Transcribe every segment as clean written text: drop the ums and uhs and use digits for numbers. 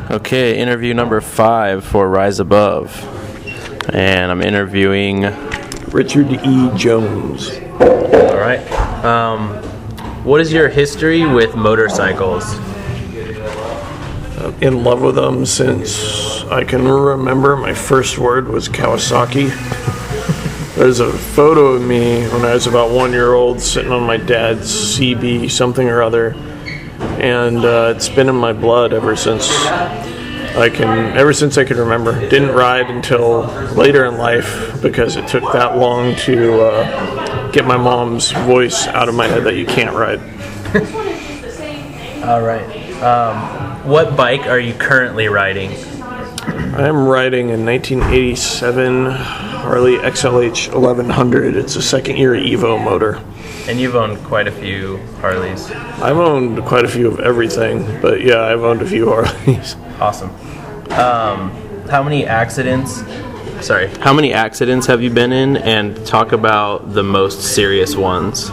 Okay, interview number 5 for Rise Above. And I'm interviewing Richard E. Jones. All right. What is your history with motorcycles? In love with them since I can remember. My first word was Kawasaki. There's a photo of me when I was about 1 year old sitting on my dad's CB something or other. And it's been in my blood ever since I can remember. Didn't ride until later in life because it took that long to get my mom's voice out of my head that you can't ride. All right. What bike are you currently riding? I'm riding a 1987 Harley XLH 1100. It's a second year Evo motor. And you've owned quite a few Harleys. I've owned quite a few of everything, but yeah, I've owned a few Harleys. Awesome. How many accidents have you been in, and talk about the most serious ones?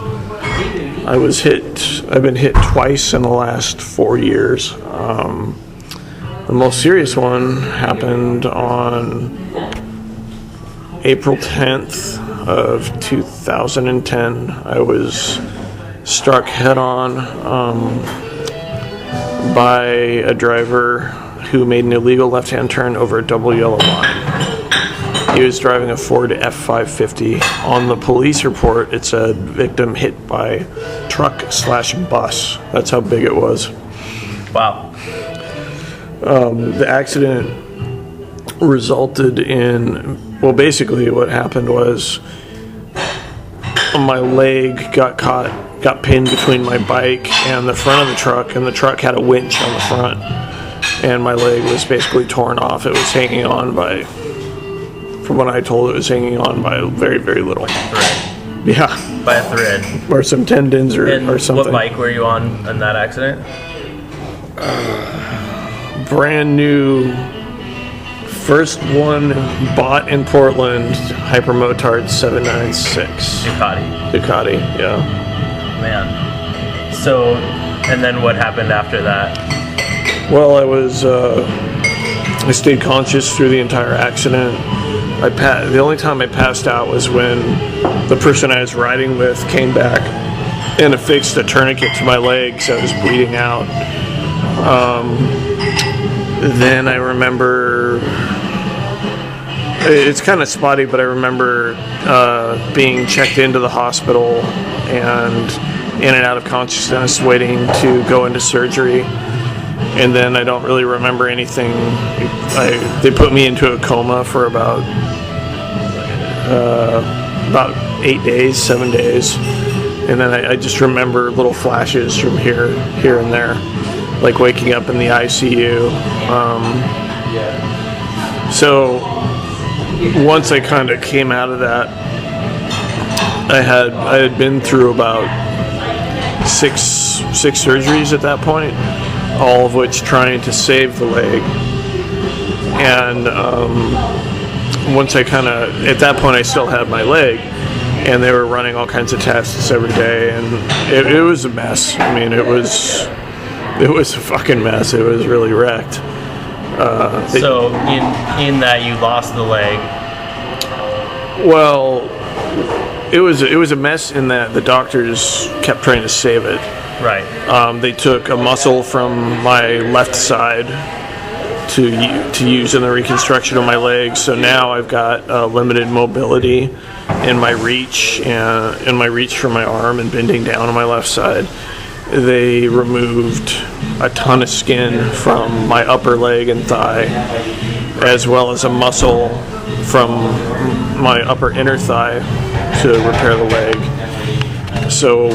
I've been hit twice in the last 4 years. The most serious one happened on April 10th of 2010. I was struck head-on by a driver who made an illegal left-hand turn over a double yellow line. He was driving a Ford F-550. On the police report, it said victim hit by truck/bus. That's how big it was. Wow. The accident resulted in, well, basically what happened was my leg got pinned between my bike and the front of the truck, and the truck had a winch on the front, and my leg was basically torn off. It was hanging on by, from what I told, it was hanging on by very, very little. Like a thread. Yeah. By a thread. Or some tendons or something. What bike were you on in that accident? Brand new, first one bought in Portland, Hypermotard 796. Ducati, yeah. Man. So, and then what happened after that? Well, I stayed conscious through the entire accident. The only time I passed out was when the person I was riding with came back and affixed a tourniquet to my leg, so I was bleeding out. Then I remember, it's kind of spotty, but I remember being checked into the hospital and in and out of consciousness, waiting to go into surgery. And then I don't really remember anything. They put me into a coma for about 7 days. And then I just remember little flashes from here and there, like waking up in the ICU. So once I kind of came out of that, I had been through about six surgeries at that point, all of which trying to save the leg. And once I kind of, at that point I still had my leg, and they were running all kinds of tests every day, and it was a mess. I mean, it was a fucking mess. It was really wrecked. So in that you lost the leg. Well, it was a mess in that the doctors kept trying to save it. Right. They took a muscle from my left side to use in the reconstruction of my leg. So now I've got limited mobility in my reach from my arm and bending down on my left side. They removed a ton of skin from my upper leg and thigh, as well as a muscle from my upper inner thigh to repair the leg. So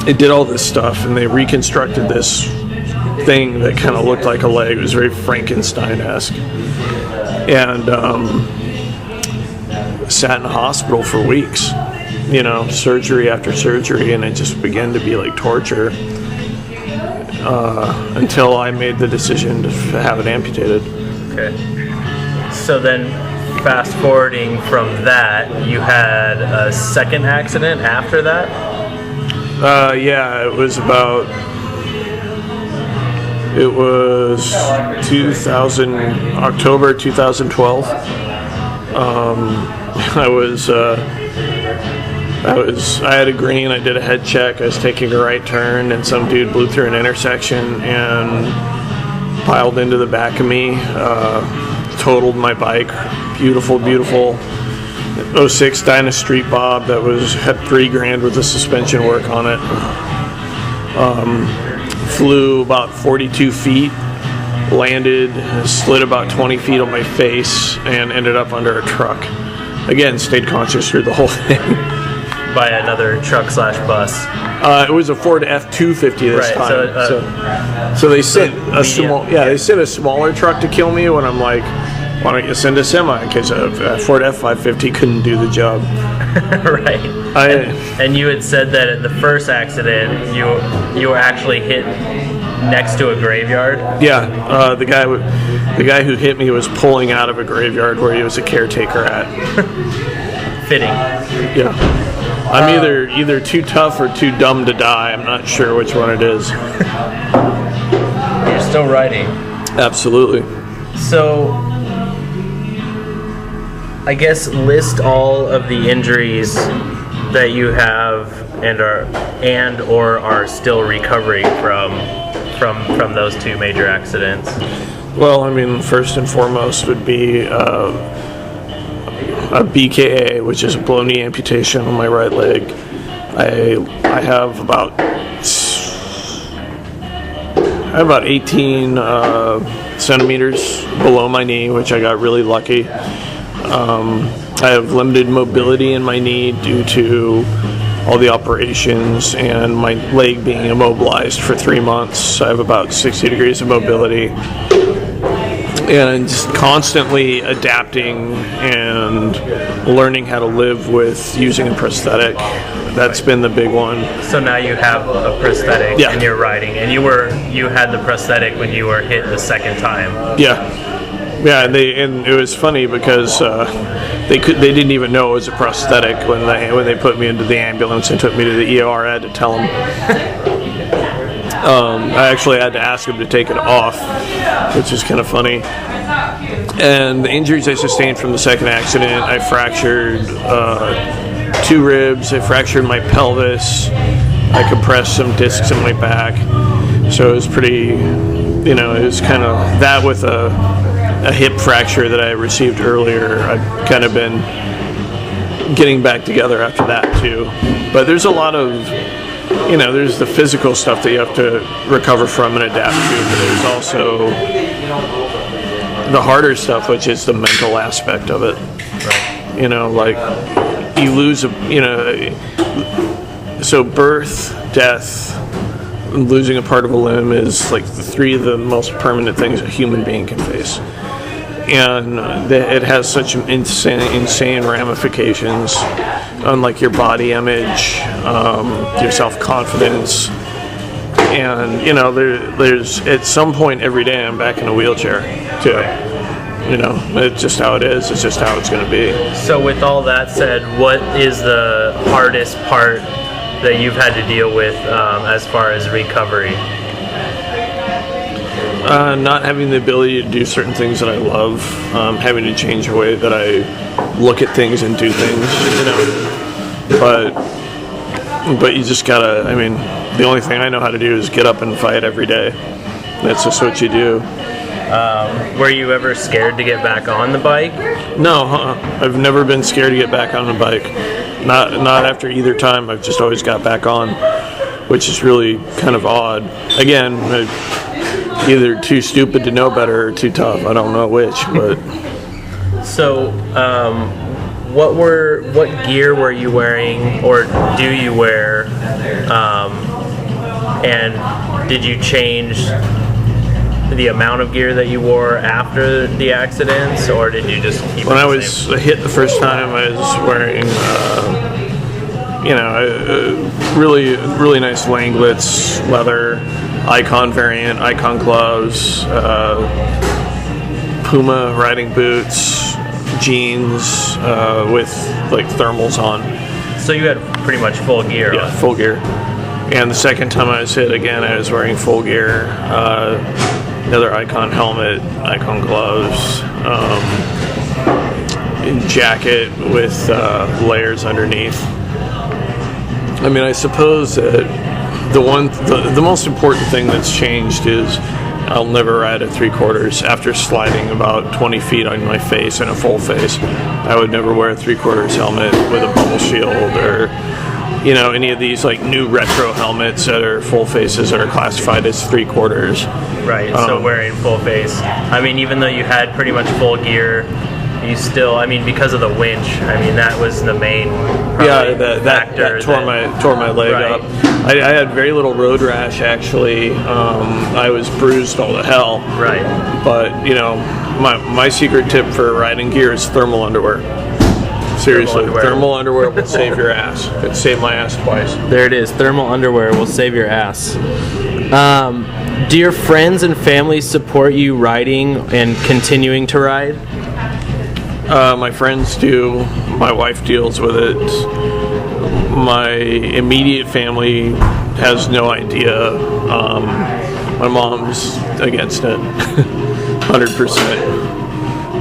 it did all this stuff, and they reconstructed this thing that kind of looked like a leg. It was very Frankenstein-esque. And sat in the hospital for weeks, surgery after surgery, and it just began to be like torture until I made the decision to have it amputated. Okay. So then, fast forwarding from that, you had a second accident after that? Yeah, it was about It was October 2012. I had a green. I did a head check. I was taking a right turn, and some dude blew through an intersection and piled into the back of me. Totaled my bike. Beautiful, beautiful. '06 Dyna Street Bob that had $3,000 worth of suspension work on it. Flew about 42 feet, landed, slid about 20 feet on my face, and ended up under a truck. Again, stayed conscious through the whole thing. By another truck/bus. It was a Ford F-250 this time. So they sent a they sent a smaller truck to kill me when I'm like, why don't you send a semi? Because a Ford F-550 couldn't do the job. Right. And you had said that at the first accident, you were actually hit next to a graveyard. Yeah, the guy who hit me was pulling out of a graveyard where he was a caretaker at. Fitting. Yeah. I'm either too tough or too dumb to die. I'm not sure which one it is. You're still riding. Absolutely. So, I guess list all of the injuries that you have and or are still recovering from those two major accidents. Well, I mean, first and foremost would be a BKA, which is a below knee amputation on my right leg. I have about 18 centimeters below my knee, which I got really lucky. I have limited mobility in my knee due to all the operations and my leg being immobilized for 3 months. I have about 60 degrees of mobility. And just constantly adapting and learning how to live with using a prosthetic. That's been the big one. So now you have a prosthetic and you're riding, and you had the prosthetic when you were hit the second time. Yeah, and it was funny because they didn't even know it was a prosthetic when they put me into the ambulance and took me to the ER. I had to tell them. I actually had to ask him to take it off, which is kind of funny. And the injuries I sustained from the second accident, I fractured 2 ribs, I fractured my pelvis, I compressed some discs in my back. So it was pretty, it was kind of that with a hip fracture that I received earlier. I've kind of been getting back together after that too. But there's a lot of there's the physical stuff that you have to recover from and adapt to, but there's also the harder stuff, which is the mental aspect of it. Right. Like you lose so birth, death, and losing a part of a limb is like the 3 of the most permanent things a human being can face. And it has such insane ramifications on like your body image, your self-confidence, and there's at some point every day I'm back in a wheelchair too. It's just how it is. It's just how it's going to be. So with all that said, what is the hardest part that you've had to deal with as far as recovery? Not having the ability to do certain things that I love, having to change the way that I look at things and do things, But you just gotta, the only thing I know how to do is get up and fight every day. That's just what you do. Were you ever scared to get back on the bike? No, I've never been scared to get back on the bike. Not after either time. I've just always got back on, which is really kind of odd. Again, either too stupid to know better or too tough. I don't know which, but. So, what gear were you wearing, or do you wear? And did you change the amount of gear that you wore after the accidents, or did you just keep when I was hit the first time, I was wearing really nice Langlets, leather, Icon variant, Icon gloves, Puma riding boots, jeans with like thermals on. So you had pretty much full gear. Yeah, full gear. And the second time I was hit, again, I was wearing full gear, another Icon helmet, Icon gloves, jacket with layers underneath. I mean, I suppose that the most important thing that's changed is I'll never ride at 3/4 after sliding about 20 feet on my face in a full face. I would never wear a 3/4 helmet with a bubble shield or, you know, any of these like new retro helmets that are full faces that are classified as 3/4. Right. So wearing full face. I mean, even though you had pretty much full gear, you still, I mean, because of the winch, I mean, that was the main factor. That tore my leg up. I had very little road rash, actually. I was bruised all to hell. Right. But, you know, my secret tip for riding gear is thermal underwear. Seriously, thermal underwear will save your ass. It saved my ass twice. There it is. Thermal underwear will save your ass. Do your friends and family support you riding and continuing to ride? My friends do. My wife deals with it. My immediate family has no idea. My mom's against it, 100%.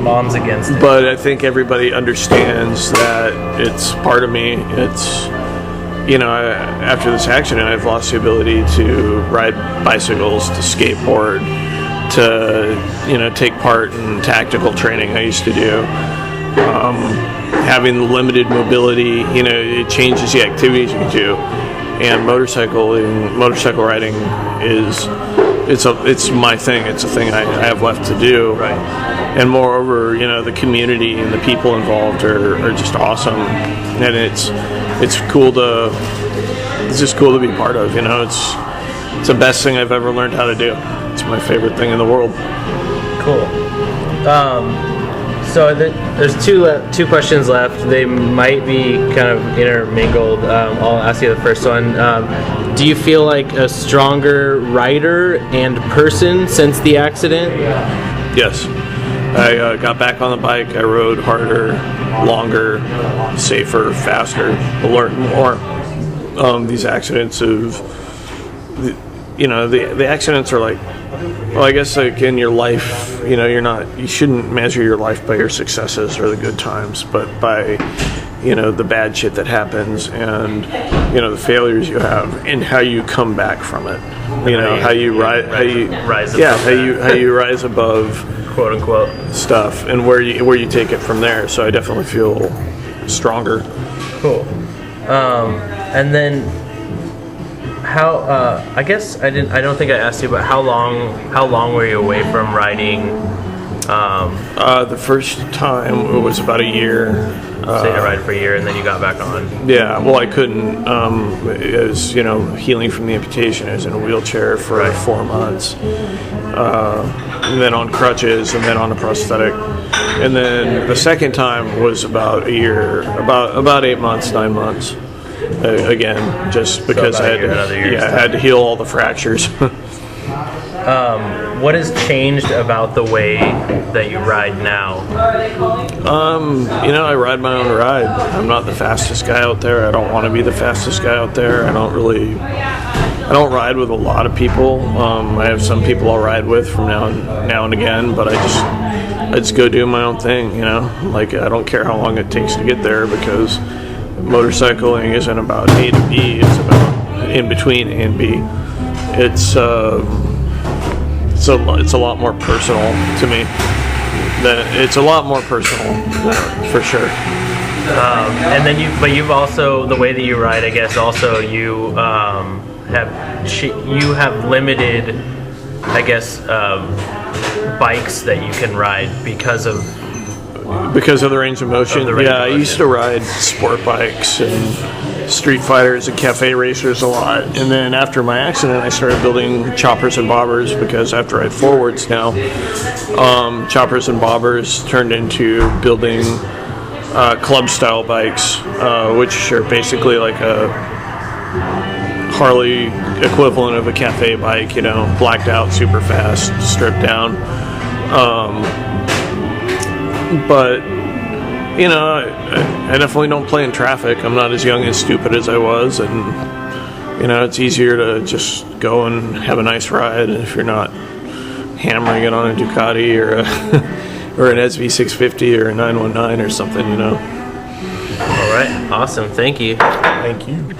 Mom's against it. But I think everybody understands that it's part of me. It's, you know, after this accident, I've lost the ability to ride bicycles, to skateboard, to, you know, take part in tactical training I used to do. Having limited mobility, you know, it changes the activities you can do. And motorcycle riding it's my thing. It's a thing I have left to do. Right. And moreover, you know, the community and the people involved are just awesome. And it's just cool to be part of. You know, it's the best thing I've ever learned how to do. It's my favorite thing in the world. Cool. So there's two questions left. They might be kind of intermingled. I'll ask you the first one. Do you feel like a stronger rider and person since the accident? Yes. I got back on the bike. I rode harder, longer, safer, faster, learned more. These accidents the accidents are like, well, I guess like in your life, you know, you shouldn't measure your life by your successes or the good times, but by, you know, the bad shit that happens and, you know, the failures you have and how you come back from it. You know, how you rise above quote unquote stuff and where you take it from there. So I definitely feel stronger. Cool. And then how? I guess I don't think I asked you, but how long were you away from riding? The first time it was about a year. So you ride for a year and then you got back on. Yeah, well, I couldn't. It was, you know, healing from the amputation. I was in a wheelchair for 4 months, and then on crutches, and then on a prosthetic. And then the second time was about a year, about 8 months, 9 months. Again, just because I had to heal all the fractures. What has changed about the way that you ride now? You know, I ride my own ride. I'm not the fastest guy out there. I don't want to be the fastest guy out there. I don't ride with a lot of people. I have some people I'll ride with from now and again, but I just go do my own thing, you know? Like, I don't care how long it takes to get there, because motorcycling isn't about A to B, it's about in between A and B. It's a lot more personal to me. It's a lot more personal, for sure. And then you've also, the way that you ride, I guess, also you have limited, I guess, bikes that you can ride because of the range of motion. I used to ride sport bikes and street fighters and cafe racers a lot, and then after my accident I started building choppers and bobbers, because after I had forwards now, choppers and bobbers turned into building club style bikes, which are basically like a Harley equivalent of a cafe bike, you know, blacked out, super fast, stripped down. But, you know, I definitely don't play in traffic. I'm not as young and stupid as I was, and It's easier to just go and have a nice ride if you're not hammering it on a Ducati or or an SV650 or a 919 or something. All right, awesome. Thank you. Thank you.